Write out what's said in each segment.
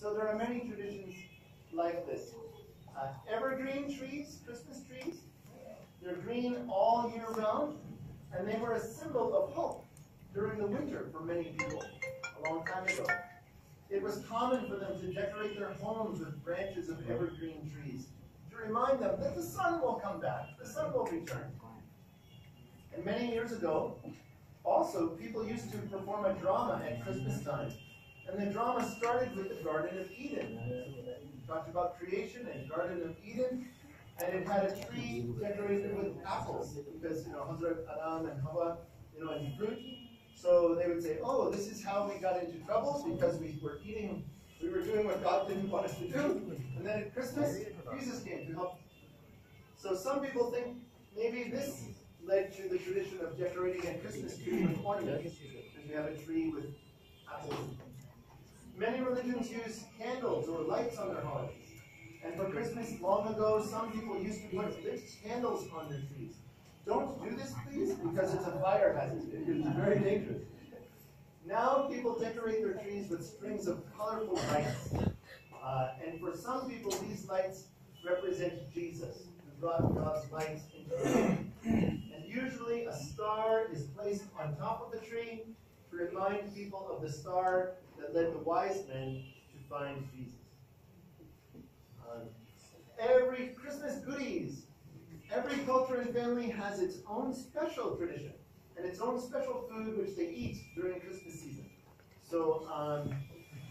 So there are many traditions like this. Evergreen trees, Christmas trees, they're green all year round, and they were a symbol of hope during the winter for many people a long time ago. It was common for them to decorate their homes with branches of evergreen trees to remind them that the sun will come back, the sun will return. And many years ago, also, people used to perform a drama at Christmas time. And the drama started with the Garden of Eden. It talked about creation and Garden of Eden, and it had a tree decorated with apples, because, Hazrat Adam and Hawa, and fruit. So they would say, oh, this is how we got into trouble, because we were doing what God didn't want us to do. And then at Christmas, Jesus came to help. So some people think maybe this led to the tradition of decorating a Christmas tree with ornaments, because you have a tree with apples. Many religions use candles or lights on their holidays. And for Christmas, long ago, some people used to put lit candles on their trees. Don't do this, please, because it's a fire hazard. It's very dangerous. Now people decorate their trees with strings of colorful lights. And for some people, these lights represent Jesus, who brought God's light into the world. And usually a star is placed on top of the tree to remind people of the star that led the wise men to find Jesus. Every Christmas goodies, every culture and family has its own special tradition and its own special food which they eat during Christmas season. So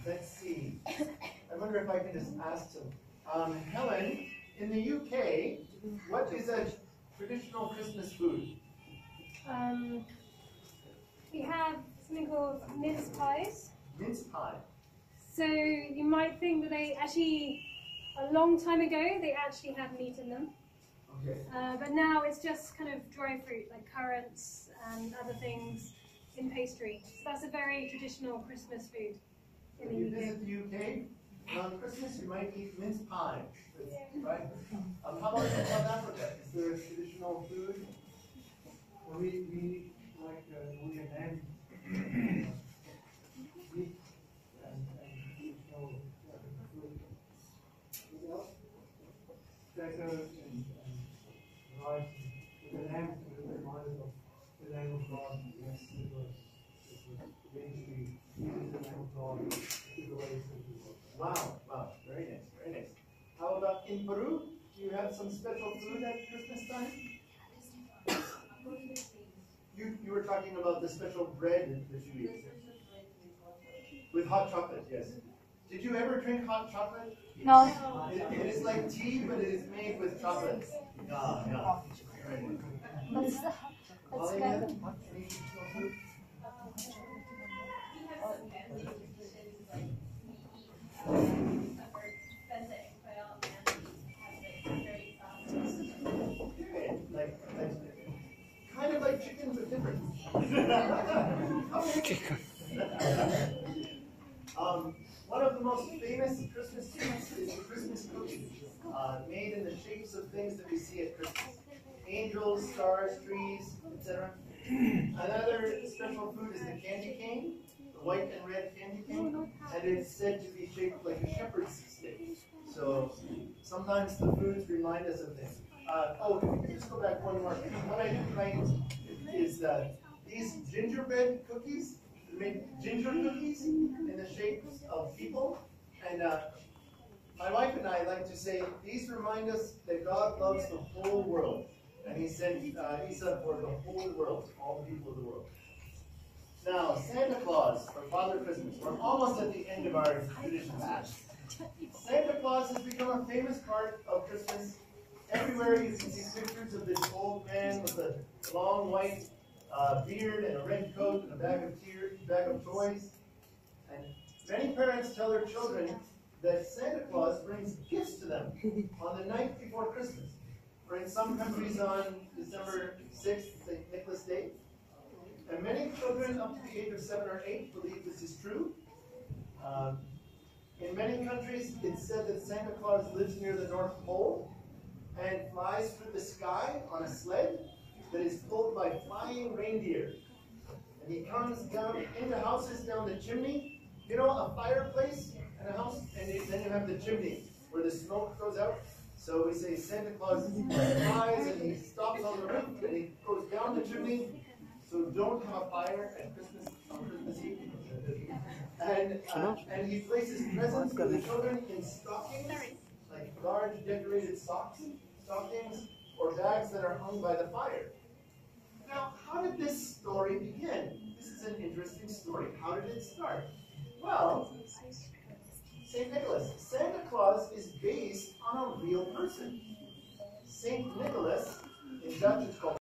let's see. I wonder if I can just ask some. Helen, in the UK, what is a traditional Christmas food? We have something called mince pies. Mince pie. So you might think that they actually, a long time ago, they actually had meat in them. Okay. But now it's just kind of dry fruit, like currants and other things in pastry. So that's a very traditional Christmas food in the UK. If you visit the UK, on Christmas you might eat mince pie, right? How about in South Africa? Is there a traditional food? Well, we like we can have meat and traditional food. What else? Crackers and rice. We can have to remind us of the name of God. Yes, it was eventually the name of God. Wow, very nice, very nice. How about in Peru? Do you have some special food at Christmas time? You were talking about the special bread that you eat. With hot chocolate, yes. Did you ever drink hot chocolate? No. It is like tea, but it is made with chocolate. Yeah. That's Holly, good. any traditional food? Kind of like chicken, but different. One of the most famous Christmas treats is the Christmas cookie, made in the shapes of things that we see at Christmas. Angels, stars, trees, etc. Another special food is the candy cane, the white and red candy cane, and it's said to be shaped like a shepherd's stick. So sometimes the foods remind us of things. If we could just go back one more. What I did tonight is these gingerbread cookies, made ginger cookies in the shapes of people. And my wife and I like to say, these remind us that God loves the whole world. And he sent Isa for the whole world, all the people of the world. Now, Santa Claus, or Father Christmas. We're almost at the end of our tradition match. Santa Claus has become a famous part of Christmas. Everywhere you can see pictures of this old man with a long white beard and a red coat and a bag of toys. And many parents tell their children that Santa Claus brings gifts to them on the night before Christmas. Or in some countries on December 6th, St. Nicholas Day. And many children up to the age of 7 or 8 believe this is true. In many countries, it's said that Santa Claus lives near the North Pole and flies through the sky on a sled that is pulled by flying reindeer. And he comes down into houses down the chimney. You know, a fireplace and a house, and have the chimney where the smoke goes out. So we say Santa Claus flies and he stops on the roof and he goes down the chimney. So don't have a fire at Christmas on Christmas Eve. And he places presents for the children in stockings, like large decorated stockings, or bags that are hung by the fire. Now, how did this story begin? This is an interesting story. How did it start? Well, St. Nicholas. Santa Claus is based on a real person. St. Nicholas, in Dutch it's called